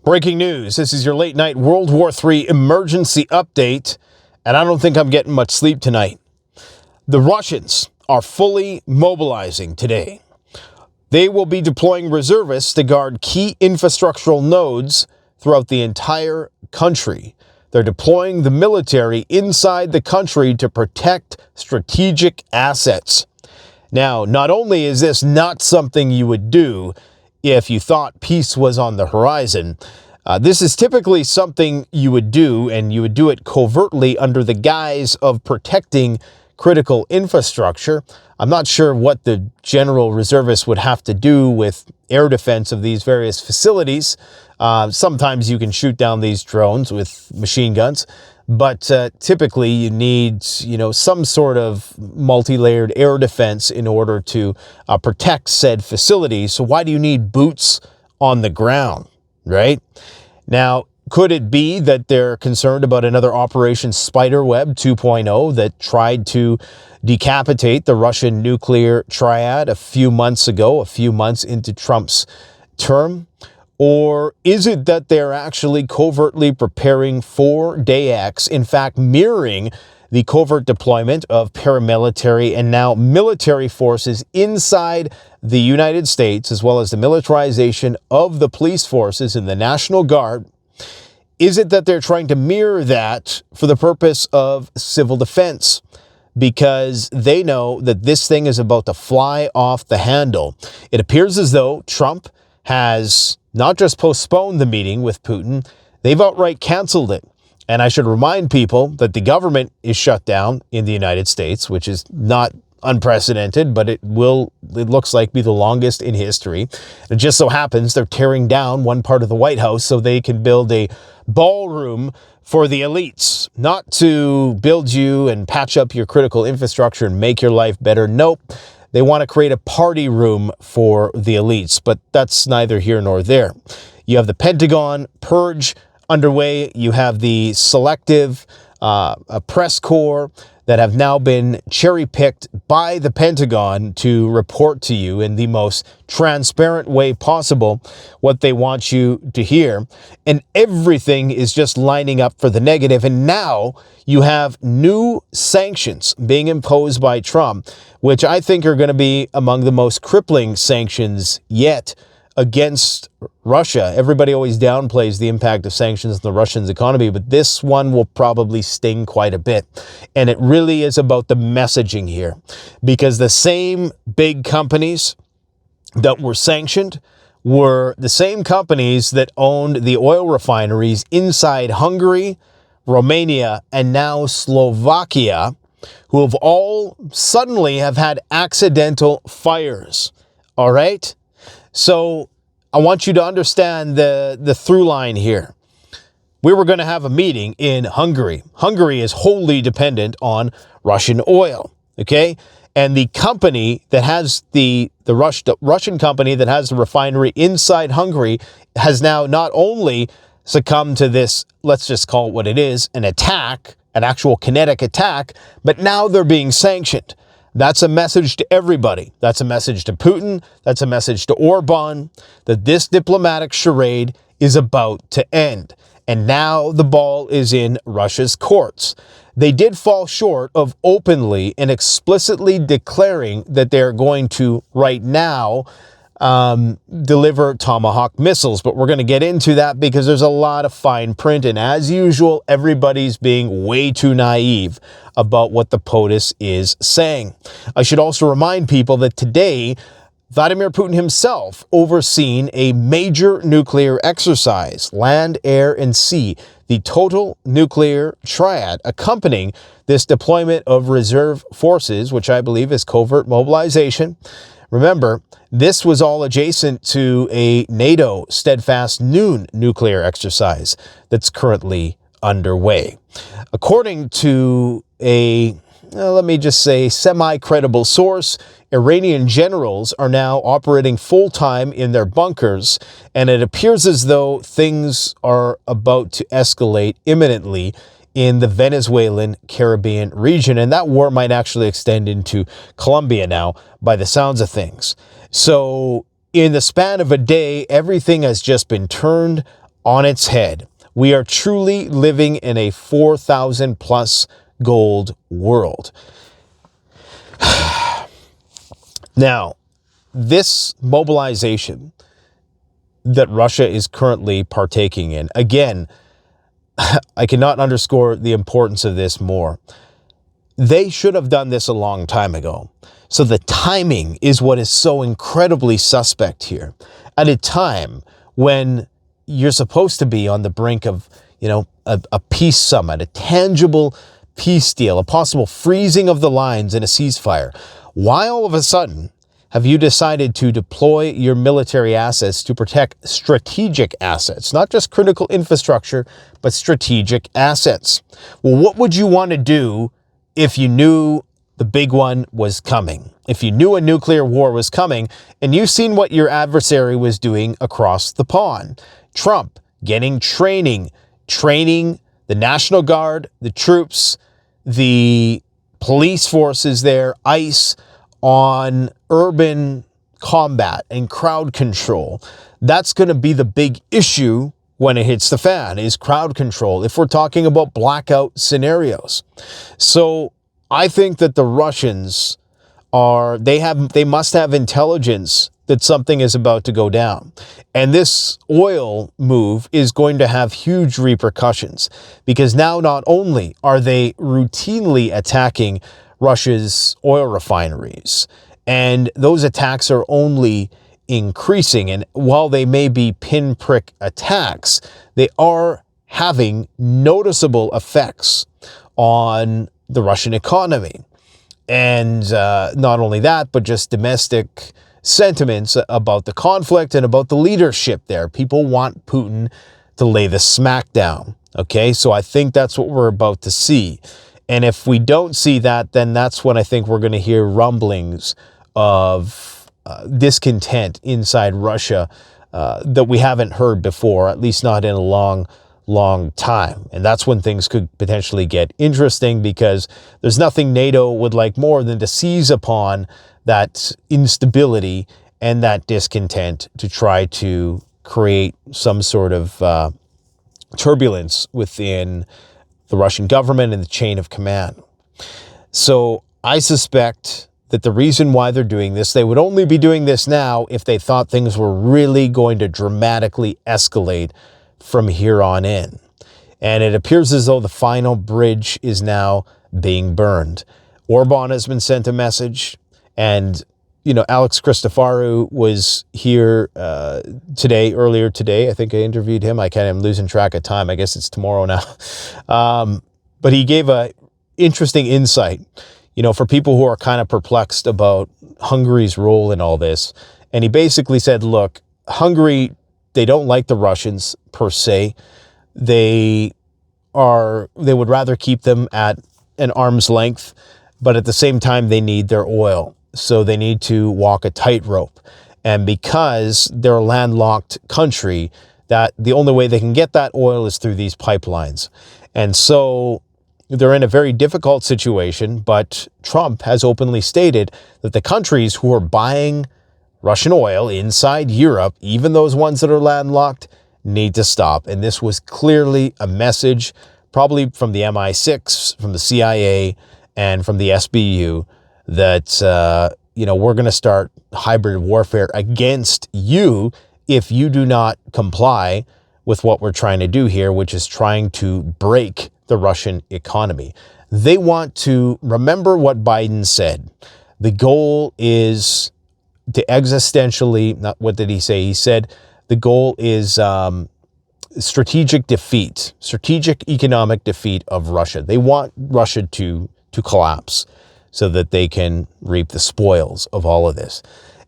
Breaking news. This is your late night World War III emergency update, and I don't think I'm getting much sleep tonight. The Russians are fully mobilizing today. They will be deploying reservists to guard key infrastructural nodes throughout the entire country. They're deploying the military inside the country to protect strategic assets. Now, not only is this not something you would do if you thought peace was on the horizon, this is typically something you would do, and you would do it covertly under the guise of protecting critical infrastructure. I'm not sure what the general reservists would have to do with air defense of these various facilities. Sometimes you can shoot down these drones with machine guns, but typically you need, some sort of multi-layered air defense in order to protect said facilities. So why do you need boots on the ground, right? Now, could it be that they're concerned about another Operation Spiderweb 2.0 that tried to decapitate the Russian nuclear triad a few months ago, a few months into Trump's term? Or is it that they're actually covertly preparing for Day X, in fact, mirroring the covert deployment of paramilitary and now military forces inside the United States, as well as the militarization of the police forces and the National Guard? Is it that they're trying to mirror that for the purpose of civil defense? Because they know that this thing is about to fly off the handle. It appears as though Trump has not just postponed the meeting with Putin, they've outright canceled it. And I should remind people that the government is shut down in the United States, which is not unprecedented, but it looks like be the longest in history. It just so happens they're tearing down one part of the White House so they can build a ballroom for the elites, not to build you and patch up your critical infrastructure and make your life better. Nope. They want to create a party room for the elites, but that's neither here nor there. You have the Pentagon purge underway. You have the selective press corps that have now been cherry-picked by the Pentagon to report to you in the most transparent way possible what they want you to hear. And everything is just lining up for the negative. And now you have new sanctions being imposed by Trump, which I think are going to be among the most crippling sanctions yet against Russia. Everybody always downplays the impact of sanctions on the Russian economy, but this one will probably sting quite a bit. And it really is about the messaging here, because the same big companies that were sanctioned were the same companies that owned the oil refineries inside Hungary, Romania, and now Slovakia, who have all suddenly have had accidental fires. All right? So I want you to understand the through line here. We were going to have a meeting in Hungary. Hungary is wholly dependent on Russian oil, okay? And the company that has the Russian company that has the refinery inside Hungary has now not only succumbed to this, let's just call it what it is, an attack, an actual kinetic attack, but now they're being sanctioned. That's a message to everybody. That's a message to Putin. That's a message to Orban, that this diplomatic charade is about to end. And now the ball is in Russia's courts. They did fall short of openly and explicitly declaring that they're going to, right now, deliver Tomahawk missiles. But we're going to get into that because there's a lot of fine print. And as usual, everybody's being way too naive about what the POTUS is saying. I should also remind people that today, Vladimir Putin himself overseen a major nuclear exercise, land, air, and sea, the total nuclear triad, accompanying this deployment of reserve forces, which I believe is covert mobilization. Remember, this was all adjacent to a NATO Steadfast Noon nuclear exercise that's currently underway. According to a, let me just say, semi-credible source, Iranian generals are now operating full-time in their bunkers, and it appears as though things are about to escalate imminently in the Venezuelan Caribbean region. And that war might actually extend into Colombia now, by the sounds of things. So in the span of a day, everything has just been turned on its head. We are truly living in a 4,000 plus gold world. Now, this mobilization that Russia is currently partaking in, again, I cannot underscore the importance of this more. They should have done this a long time ago. So the timing is what is so incredibly suspect here. At a time when you're supposed to be on the brink of, a peace summit, a tangible peace deal, a possible freezing of the lines in a ceasefire. Why all of a sudden have you decided to deploy your military assets to protect strategic assets, not just critical infrastructure, but strategic assets? Well, what would you want to do if you knew the big one was coming? If you knew a nuclear war was coming and you've seen what your adversary was doing across the pond? Trump getting training the National Guard, the troops, the police forces there, ICE, on urban combat and crowd control. That's going to be the big issue when it hits the fan, is crowd control, if we're talking about blackout scenarios. So I think that the Russians they must have intelligence that something is about to go down. And this oil move is going to have huge repercussions, because now not only are they routinely attacking Russia's oil refineries, and those attacks are only increasing, and while they may be pinprick attacks, they are having noticeable effects on the Russian economy. And not only that, but just domestic sentiments about the conflict and about the leadership there. People want Putin to lay the smackdown. Okay, so I think that's what we're about to see. And if we don't see that, then that's when I think we're going to hear rumblings of discontent inside Russia that we haven't heard before, at least not in a long time. And that's when things could potentially get interesting, because there's nothing NATO would like more than to seize upon that instability and that discontent to try to create some sort of turbulence within the Russian government and the chain of command. So I suspect that the reason why they're doing this, they would only be doing this now if they thought things were really going to dramatically escalate from here on in. And it appears as though the final bridge is now being burned. Orban has been sent a message, and Alex Christoforou was here earlier today. I think I interviewed him. I'm losing track of time. I guess it's tomorrow now. But he gave a interesting insight, for people who are kind of perplexed about Hungary's role in all this. And he basically said, look, Hungary, they don't like the Russians per se. They would rather keep them at an arm's length, but at the same time, they need their oil. So they need to walk a tightrope. And because they're a landlocked country, that the only way they can get that oil is through these pipelines. And so they're in a very difficult situation, but Trump has openly stated that the countries who are buying Russian oil inside Europe, even those ones that are landlocked, need to stop. And this was clearly a message, probably from the MI6, from the CIA, and from the SBU, that, we're going to start hybrid warfare against you if you do not comply with what we're trying to do here, which is trying to break the Russian economy. They want to remember what Biden said. The goal is to existentially, not what did he say? He said the goal is strategic economic defeat of Russia. They want Russia to collapse so that they can reap the spoils of all of this.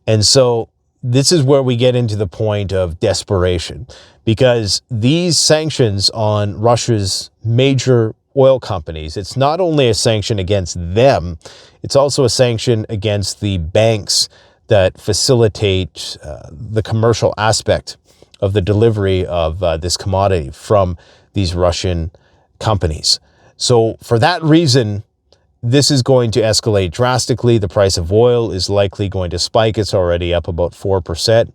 And so this is where we get into the point of desperation, because these sanctions on Russia's major oil companies, it's not only a sanction against them, it's also a sanction against the banks that facilitate the commercial aspect of the delivery of this commodity from these Russian companies. So for that reason, this is going to escalate drastically. The price of oil is likely going to spike. It's already up about 4%.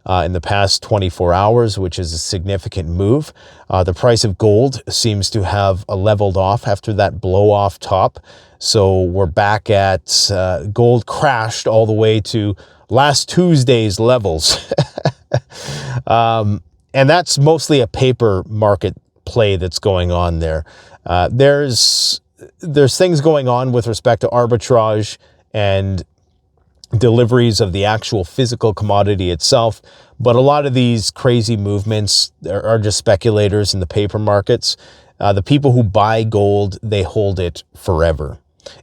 in the past 24 hours, which is a significant move. The price of gold seems to have leveled off after that blow-off top. So we're back at gold crashed all the way to last Tuesday's levels. And that's mostly a paper market play that's going on there. There's things going on with respect to arbitrage and deliveries of the actual physical commodity itself. But a lot of these crazy movements are just speculators in the paper markets. The people who buy gold, they hold it forever.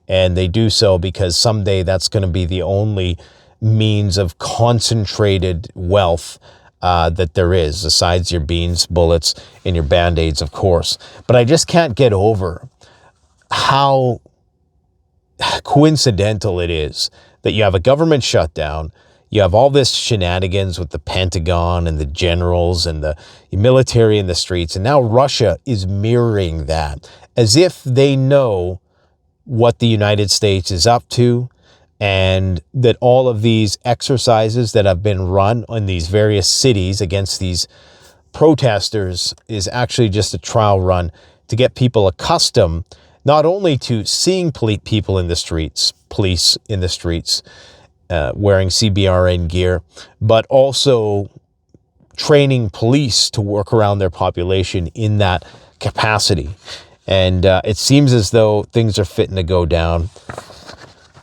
And they do so because someday that's going to be the only means of concentrated wealth that there is, besides your beans, bullets, and your Band-Aids, of course. But I just can't get over how coincidental it is that you have a government shutdown, you have all this shenanigans with the Pentagon and the generals and the military in the streets, and now Russia is mirroring that as if they know what the United States is up to, and that all of these exercises that have been run in these various cities against these protesters is actually just a trial run to get people accustomed not only to seeing people in the streets, police in the streets, wearing CBRN gear, but also training police to work around their population in that capacity. And it seems as though things are fitting to go down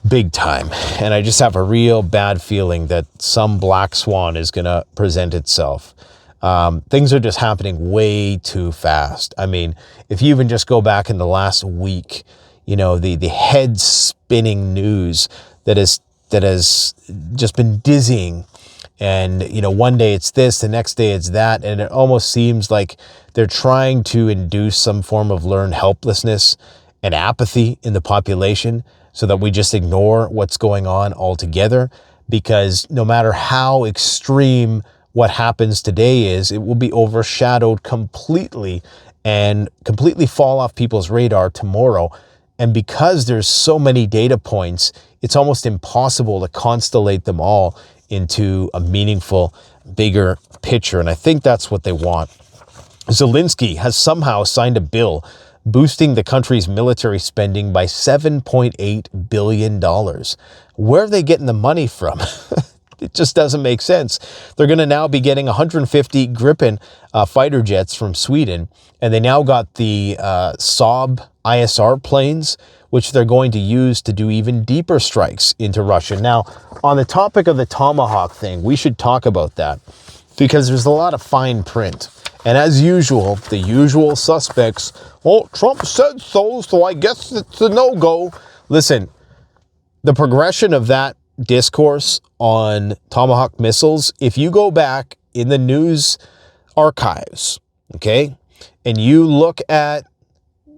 big time. And I just have a real bad feeling that some black swan is going to present itself. Things are just happening way too fast. I mean, if you even just go back in the last week, you know, the head spinning news that has just been dizzying. And, you know, one day it's this, the next day it's that. And it almost seems like they're trying to induce some form of learned helplessness and apathy in the population so that we just ignore what's going on altogether. Because no matter how extreme what happens today is, it will be overshadowed completely and completely fall off people's radar tomorrow. And because there's so many data points, it's almost impossible to constellate them all into a meaningful, bigger picture. And I think that's what they want. Zelensky has somehow signed a bill boosting the country's military spending by $7.8 billion. Where are they getting the money from? It just doesn't make sense. They're going to now be getting 150 Gripen fighter jets from Sweden, and they now got the Saab ISR planes, which they're going to use to do even deeper strikes into Russia. Now, on the topic of the Tomahawk thing, we should talk about that because there's a lot of fine print. And as usual, the usual suspects, well, Trump said so I guess it's a no-go. Listen, the progression of that discourse on Tomahawk missiles, if you go back in the news archives, okay, and you look at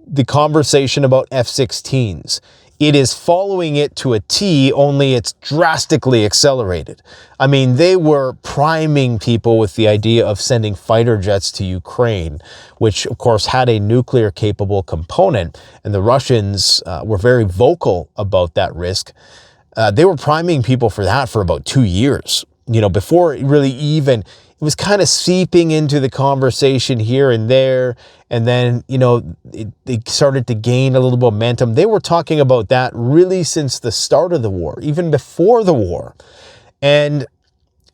the conversation about F-16s, it is following it to a T, only it's drastically accelerated. I mean, they were priming people with the idea of sending fighter jets to Ukraine, which of course had a nuclear capable component, and the Russians were very vocal about that risk. They were priming people for that for about 2 years, you know, before it really even, it was kind of seeping into the conversation here and there. And then, you know, they started to gain a little momentum. They were talking about that really since the start of the war, even before the war. And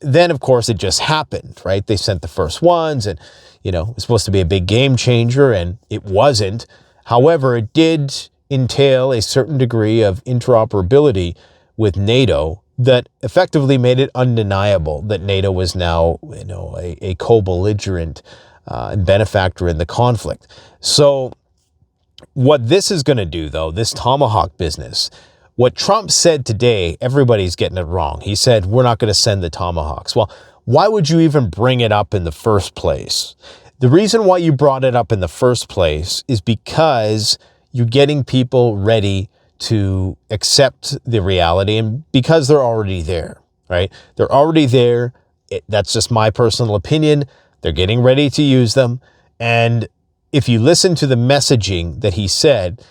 then, of course, it just happened, right? They sent the first ones and, you know, it was supposed to be a big game changer, and it wasn't. However, it did entail a certain degree of interoperability with NATO that effectively made it undeniable that NATO was now, you know, a co-belligerent and benefactor in the conflict. So what this is going to do, though, this Tomahawk business, what Trump said today, everybody's getting it wrong. He said, we're not going to send the Tomahawks. Well, why would you even bring it up in the first place? The reason why you brought it up in the first place is because you're getting people ready to accept the reality, and because they're already there, right? They're already there. That's just my personal opinion. They're getting ready to use them. And if you listen to the messaging that he said,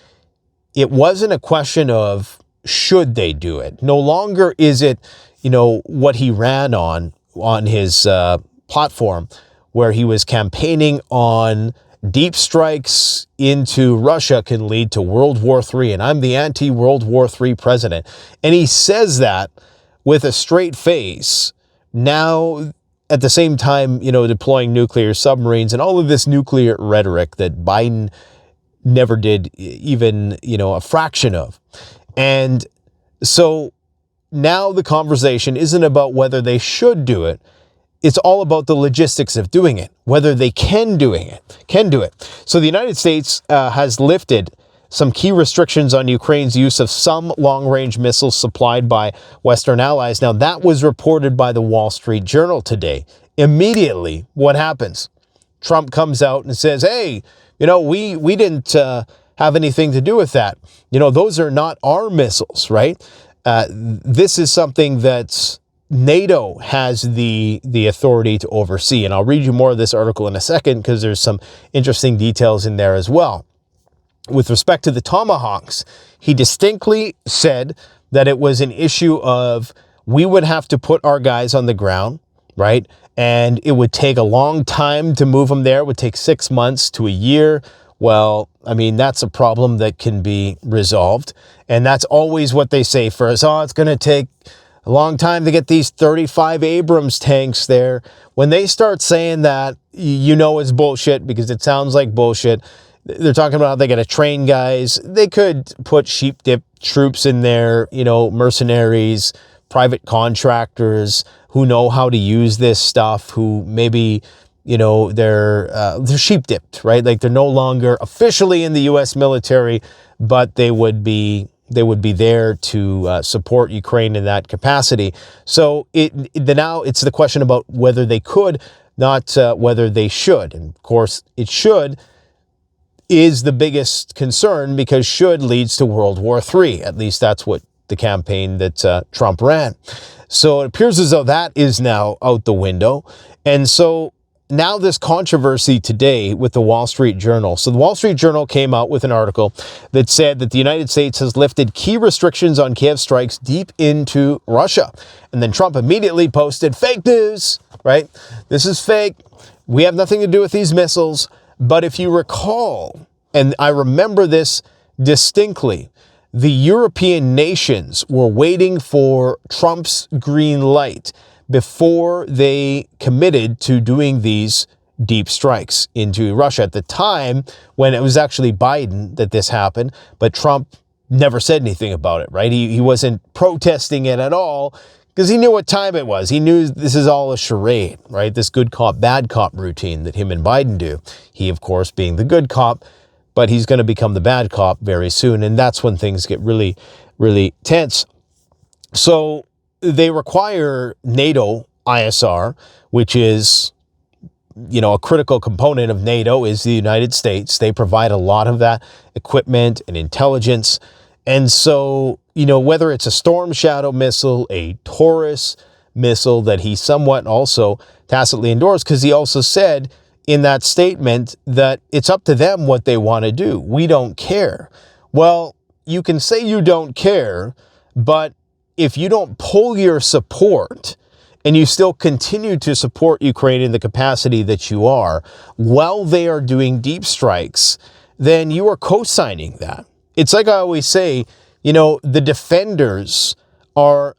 it wasn't a question of should they do it. No longer is it, you know, what he ran on on his platform where he was campaigning on deep strikes into Russia can lead to World War III, and I'm the anti-World War III president. And he says that with a straight face. Now, at the same time, deploying nuclear submarines and all of this nuclear rhetoric that Biden never did even, a fraction of. And so now the conversation isn't about whether they should do it. It's all about the logistics of doing it, whether they can do it. So the United States has lifted some key restrictions on Ukraine's use of some long-range missiles supplied by Western allies. Now, that was reported by the Wall Street Journal today. Immediately, what happens? Trump comes out and says, hey, we didn't have anything to do with that. Those are not our missiles, right? This is something that NATO has the authority to oversee. And I'll read you more of this article in a second because there's some interesting details in there as well. With respect to the Tomahawks, he distinctly said that it was an issue of we would have to put our guys on the ground, right? And it would take a long time to move them there. It would take 6 months to a year. Well, that's a problem that can be resolved. And that's always what they say first. Oh, it's going to take a long time to get these 35 Abrams tanks there. When they start saying that, it's bullshit because it sounds like bullshit. They're talking about how they got to train guys. They could put sheep dip troops in there, mercenaries, private contractors who know how to use this stuff, who maybe, they're sheep dipped, right? Like they're no longer officially in the U.S. military, but they would be there to support Ukraine in that capacity. So now it's the question about whether they could, not whether they should. And of course, it should is the biggest concern because should leads to World War III. At least that's what the campaign that Trump ran. So it appears as though that is now out the window. And so now this controversy today with the Wall Street Journal. So the Wall Street Journal came out with an article that said that the United States has lifted key restrictions on Kiev strikes deep into Russia. And then Trump immediately posted fake news, right? This is fake. We have nothing to do with these missiles. But if you recall, and I remember this distinctly, the European nations were waiting for Trump's green light before they committed to doing these deep strikes into Russia. At the time, when it was actually Biden that this happened, but Trump never said anything about it, right? He wasn't protesting it at all because he knew what time it was. He knew this is all a charade, right? This good cop, bad cop routine that him and Biden do. He, of course, being the good cop, but he's going to become the bad cop very soon. And that's when things get really, really tense. So they require NATO ISR, which is, a critical component of NATO is the United States. They provide a lot of that equipment and intelligence. And so, whether it's a Storm Shadow missile, a Taurus missile that he somewhat also tacitly endorsed, because he also said in that statement that it's up to them what they want to do. We don't care. Well, you can say you don't care, but if you don't pull your support and you still continue to support Ukraine in the capacity that you are while they are doing deep strikes, then you are co-signing that. It's like I always say, the defenders are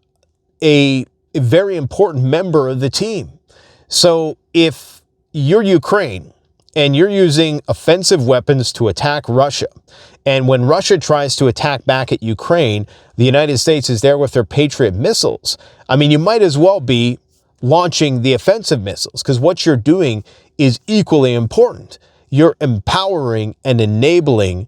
a very important member of the team. So if you're Ukraine and you're using offensive weapons to attack Russia, and when Russia tries to attack back at Ukraine, the United States is there with their Patriot missiles. You might as well be launching the offensive missiles, because what you're doing is equally important. You're empowering and enabling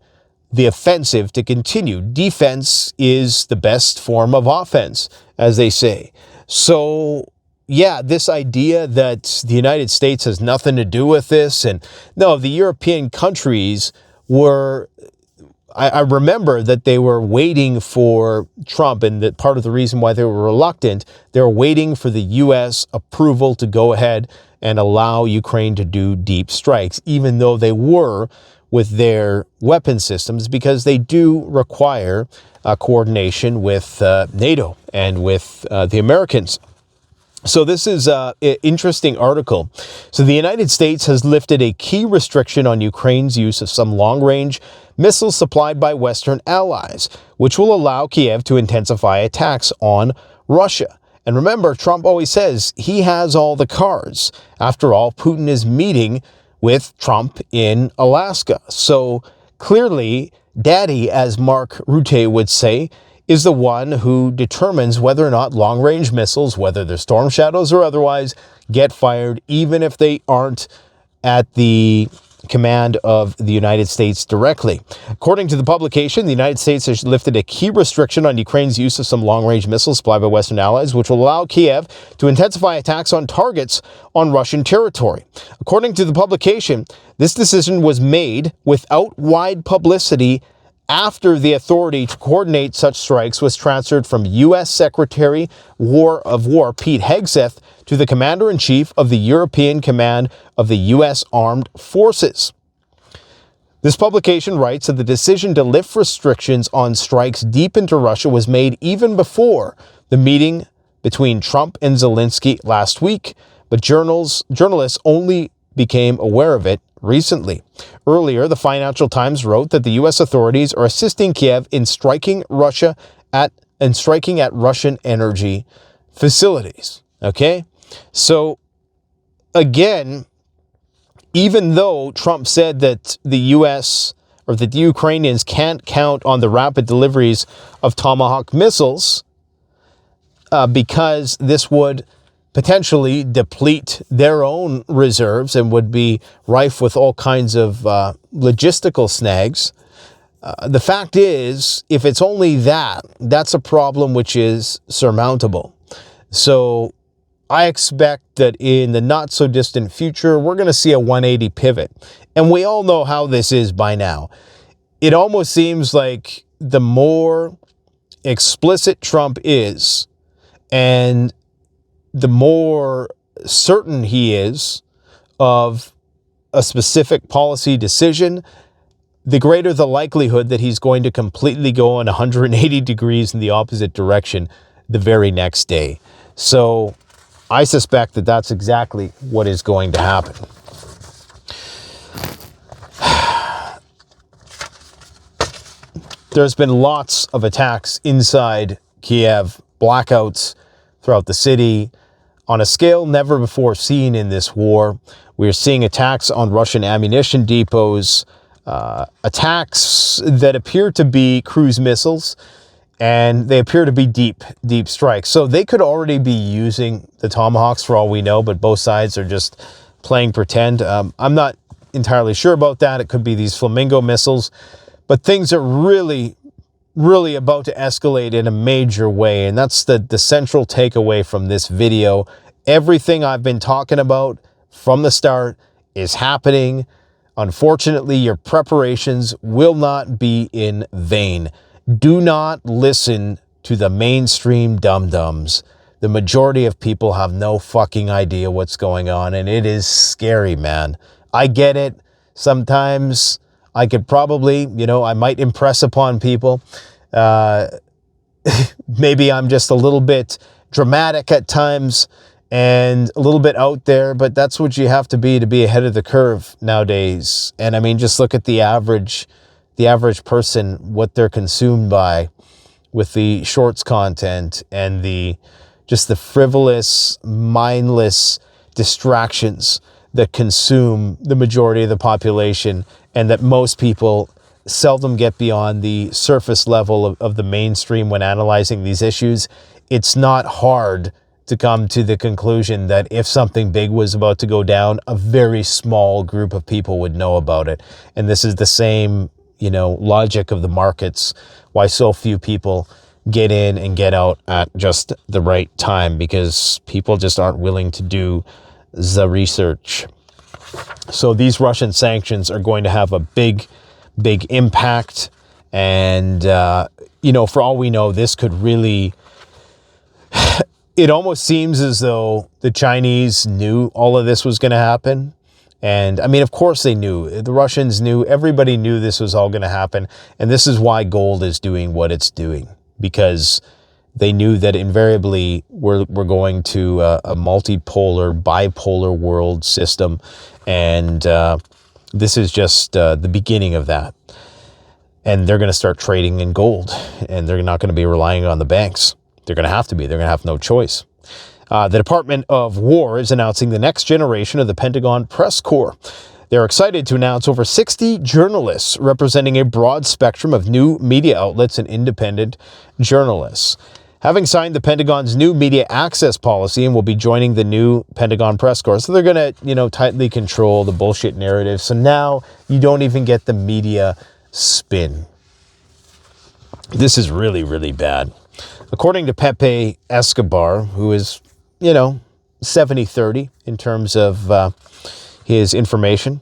the offensive to continue. Defense is the best form of offense, as they say. So, yeah, this idea that the United States has nothing to do with this, and no, the European countries were, I remember that they were waiting for Trump, and that part of the reason why they were reluctant, they were waiting for the U.S. approval to go ahead and allow Ukraine to do deep strikes, even though they were with their weapon systems, because they do require coordination with NATO and with the Americans. So this is an interesting article. So the United States has lifted a key restriction on Ukraine's use of some long-range missiles supplied by Western allies, which will allow Kiev to intensify attacks on Russia. And remember, Trump always says he has all the cards. After all, Putin is meeting with Trump in Alaska. So clearly, Daddy, as Mark Rutte would say, is the one who determines whether or not long-range missiles, whether they're Storm Shadows or otherwise, get fired, even if they aren't at the command of the United States directly. According to the publication, the United States has lifted a key restriction on Ukraine's use of some long-range missiles supplied by Western allies, which will allow Kiev to intensify attacks on targets on Russian territory. According to the publication, this decision was made without wide publicity after the authority to coordinate such strikes was transferred from U.S. Secretary of War Pete Hegseth to the Commander-in-Chief of the European Command of the U.S. Armed Forces. This publication writes that the decision to lift restrictions on strikes deep into Russia was made even before the meeting between Trump and Zelensky last week, but journalists only became aware of it recently. Earlier, the Financial Times wrote that the U.S. authorities are assisting Kiev in striking at Russian energy facilities. Okay? So, again, even though Trump said that the U.S. or that the Ukrainians can't count on the rapid deliveries of Tomahawk missiles because this would potentially deplete their own reserves and would be rife with all kinds of logistical snags. The fact is, if it's only that, that's a problem which is surmountable. So I expect that in the not so distant future, we're going to see a 180 pivot. And we all know how this is by now. It almost seems like the more explicit Trump is, and the more certain he is of a specific policy decision, the greater the likelihood that he's going to completely go on 180 degrees in the opposite direction the very next day. So I suspect that that's exactly what is going to happen. There's been lots of attacks inside Kiev, blackouts throughout the city, on a scale never before seen in this war. We are seeing attacks on Russian ammunition depots, attacks that appear to be cruise missiles, and they appear to be deep strikes. So they could already be using the Tomahawks for all we know, but both sides are just playing pretend. I'm not entirely sure about that. It could be these Flamingo missiles, but things are really about to escalate in a major way. And that's the central takeaway from this video. Everything I've been talking about from the start is happening. Unfortunately, your preparations will not be in vain. Do not listen to the mainstream dum-dums. The majority of people have no fucking idea what's going on, and it is scary, man. I get it. Sometimes I could probably, I might impress upon people. Maybe I'm just a little bit dramatic at times and a little bit out there, but that's what you have to be ahead of the curve nowadays. And I mean, just look at the average person, what they're consumed by with the shorts content and the frivolous, mindless distractions that consume the majority of the population, and that most people seldom get beyond the surface level of the mainstream when analyzing these issues. It's not hard to come to the conclusion that if something big was about to go down, a very small group of people would know about it. And this is the same, logic of the markets, why so few people get in and get out at just the right time, because people just aren't willing to do the research. So these Russian sanctions are going to have a big impact. And, for all we know, this could really, it almost seems as though the Chinese knew all of this was going to happen. And I mean, of course they knew. The Russians knew. Everybody knew this was all going to happen. And this is why gold is doing what it's doing, because They knew that invariably we're going to a multipolar, bipolar world system, and this is just the beginning of that. And they're going to start trading in gold, and they're not going to be relying on the banks. They're going to have to be. They're going to have no choice. The Department of War is announcing the next generation of the Pentagon Press Corps. They're excited to announce over 60 journalists representing a broad spectrum of new media outlets and independent journalists. Having signed the Pentagon's new media access policy and will be joining the new Pentagon Press Corps. So they're going to, tightly control the bullshit narrative. So now you don't even get the media spin. This is really, really bad. According to Pepe Escobar, who is, 70-30 in terms of his information,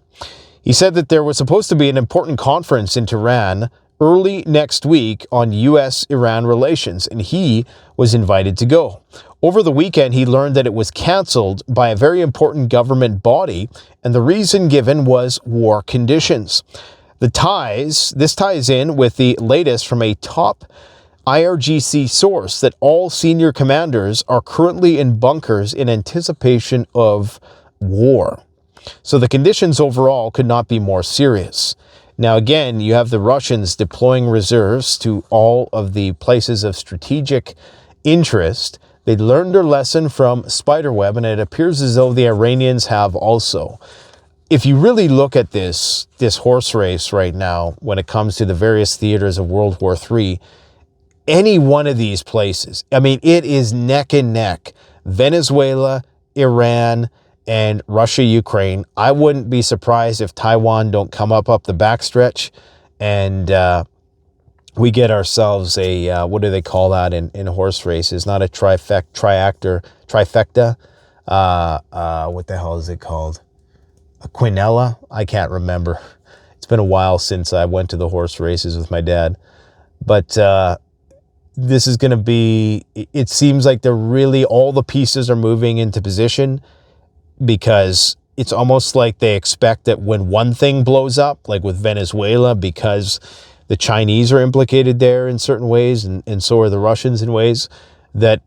he said that there was supposed to be an important conference in Tehran early next week on U.S.-Iran relations, and he was invited to go. Over the weekend, he learned that it was canceled by a very important government body, and the reason given was war conditions. This ties in with the latest from a top IRGC source that all senior commanders are currently in bunkers in anticipation of war. So the conditions overall could not be more serious. Now, again, you have the Russians deploying reserves to all of the places of strategic interest. They learned their lesson from Spiderweb, and it appears as though the Iranians have also. If you really look at this horse race right now, when it comes to the various theaters of World War III, any one of these places, it is neck and neck. Venezuela, Iran, and Russia, Ukraine. I wouldn't be surprised if Taiwan don't come up the backstretch, and we get ourselves a, what do they call that in horse races? Not a trifecta. What the hell is it called? A quinella? I can't remember. It's been a while since I went to the horse races with my dad. But this is going to be, it seems like all the pieces are moving into position, because it's almost like they expect that when one thing blows up, like with Venezuela, because the Chinese are implicated there in certain ways, and so are the Russians in ways, that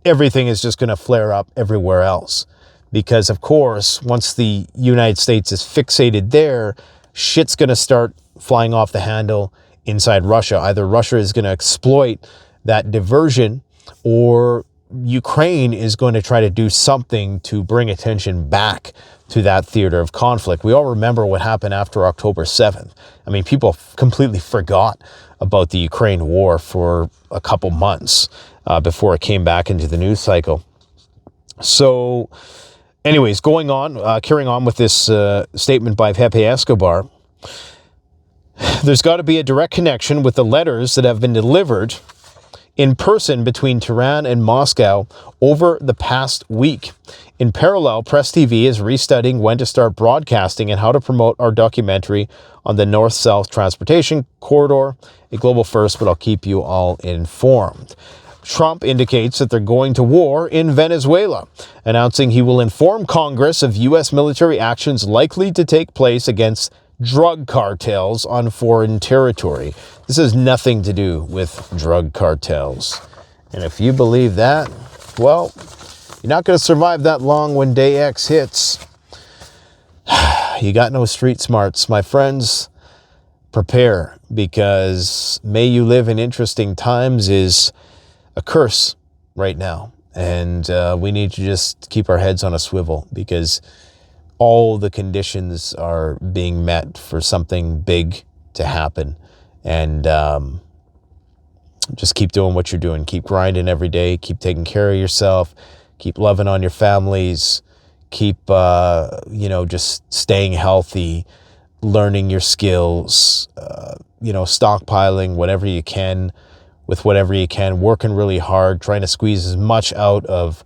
everything is just going to flare up everywhere else. Because, of course, once the United States is fixated there, shit's going to start flying off the handle inside Russia. Either Russia is going to exploit that diversion, or Ukraine is going to try to do something to bring attention back to that theater of conflict. We all remember what happened after October 7th. People completely forgot about the Ukraine war for a couple months before it came back into the news cycle. So, anyways, carrying on with this statement by Pepe Escobar, there's got to be a direct connection with the letters that have been delivered in person between Tehran and Moscow over the past week. In parallel, Press TV is restudying when to start broadcasting and how to promote our documentary on the North-South Transportation Corridor, a global first, but I'll keep you all informed. Trump indicates that they're going to war in Venezuela, announcing he will inform Congress of U.S. military actions likely to take place against drug cartels on foreign territory. This has nothing to do with drug cartels. And if you believe that, well, you're not going to survive that long when day X hits. You got no street smarts, my friends. Prepare, because may you live in interesting times is a curse right now. And we need to just keep our heads on a swivel, because all the conditions are being met for something big to happen. And just keep doing what you're doing. Keep grinding every day. Keep taking care of yourself. Keep loving on your families. Keep, just staying healthy, learning your skills, stockpiling whatever you can with whatever you can, working really hard, trying to squeeze as much out of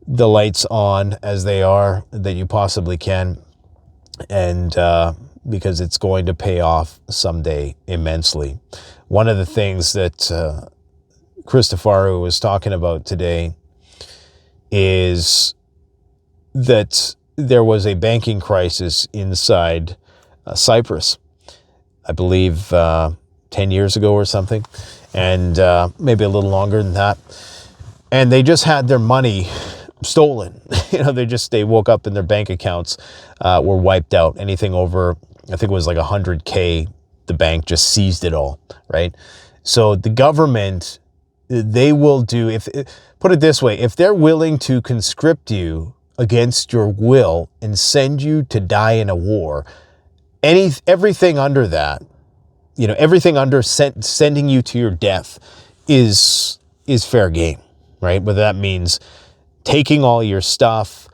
the lights on as they are that you possibly can, and because it's going to pay off someday immensely. One of the things that Christopher was talking about today is that there was a banking crisis inside Cyprus, I believe 10 years ago or something, and maybe a little longer than that. And they just had their money stolen. They woke up and their bank accounts were wiped out. Anything over, I think it was like 100K, the bank just seized it all, right? So the government, they will do, put it this way, if they're willing to conscript you against your will and send you to die in a war, everything under that, everything under sending you to your death is fair game, right? Whether that means taking all your stuff,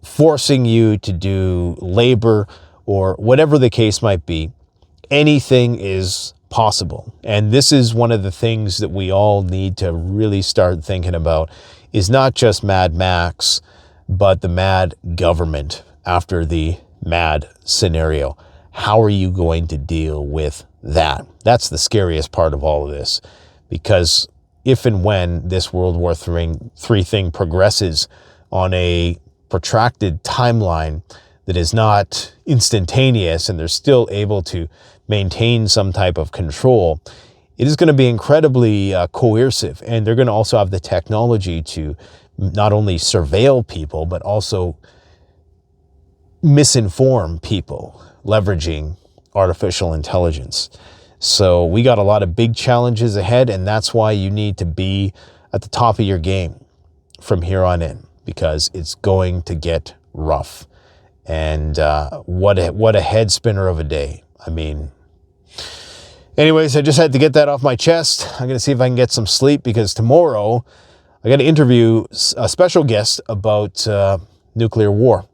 forcing you to do labor or whatever the case might be, anything is possible. And this is one of the things that we all need to really start thinking about, is not just Mad Max, but the mad government after the mad scenario. How are you going to deal with that? That's the scariest part of all of this, because if and when this World War III thing progresses on a protracted timeline that is not instantaneous and they're still able to maintain some type of control, it is going to be incredibly coercive. And they're going to also have the technology to not only surveil people, but also misinform people, leveraging artificial intelligence. So we got a lot of big challenges ahead, and that's why you need to be at the top of your game from here on in, because it's going to get rough. And what a head spinner of a day. I mean, anyways, I just had to get that off my chest. I'm going to see if I can get some sleep, because tomorrow I got to interview a special guest about nuclear war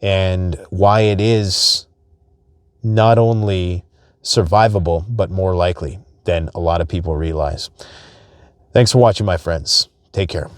and why it is not only survivable, but more likely than a lot of people realize. Thanks for watching, my friends. Take care.